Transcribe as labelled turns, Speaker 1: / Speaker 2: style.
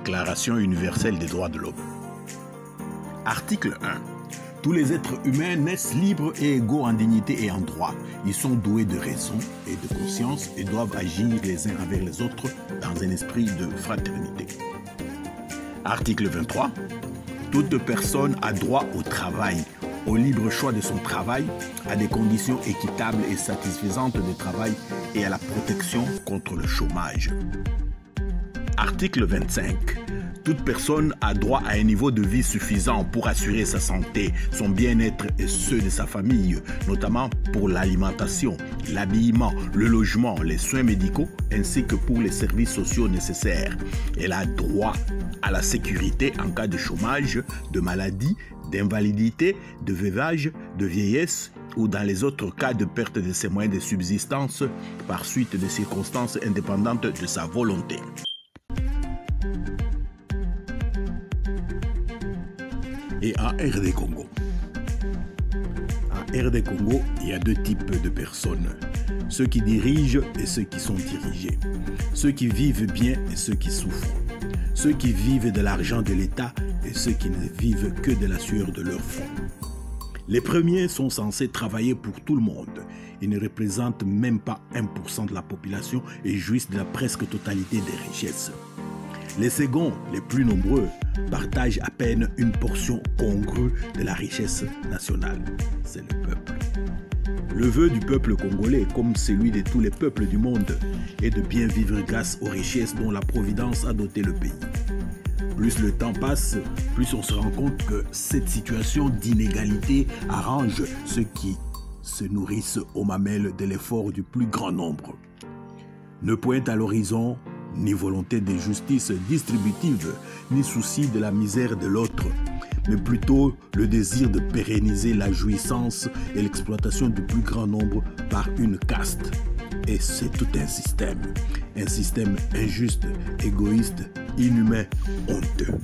Speaker 1: Déclaration universelle des droits de l'homme. Article 1. Tous les êtres humains naissent libres et égaux en dignité et en droit. Ils sont doués de raison et de conscience et doivent agir les uns envers les autres dans un esprit de fraternité. Article 23. Toute personne a droit au travail, au libre choix de son travail, à des conditions équitables et satisfaisantes de travail et à la protection contre le chômage. Article 25. Toute personne a droit à un niveau de vie suffisant pour assurer sa santé, son bien-être et ceux de sa famille, notamment pour l'alimentation, l'habillement, le logement, les soins médicaux, ainsi que pour les services sociaux nécessaires. Elle a droit à la sécurité en cas de chômage, de maladie, d'invalidité, de veuvage, de vieillesse ou dans les autres cas de perte de ses moyens de subsistance par suite de circonstances indépendantes de sa volonté. Et en RD Congo. En RD Congo, il y a deux types de personnes. Ceux qui dirigent et ceux qui sont dirigés. Ceux qui vivent bien et ceux qui souffrent. Ceux qui vivent de l'argent de l'État et ceux qui ne vivent que de la sueur de leur front. Les premiers sont censés travailler pour tout le monde. Ils ne représentent même pas 1% de la population et jouissent de la presque totalité des richesses. Les seconds, les plus nombreux, partagent à peine une portion congrue de la richesse nationale. C'est le peuple. Le vœu du peuple congolais, comme celui de tous les peuples du monde, est de bien vivre grâce aux richesses dont la Providence a doté le pays. Plus le temps passe, plus on se rend compte que cette situation d'inégalité arrange ceux qui se nourrissent aux mamelles de l'effort du plus grand nombre. Ne pointe à l'horizon ni volonté de justice distributive, ni souci de la misère de l'autre, mais plutôt le désir de pérenniser la jouissance et l'exploitation du plus grand nombre par une caste. Et c'est tout un système injuste, égoïste, inhumain, honteux.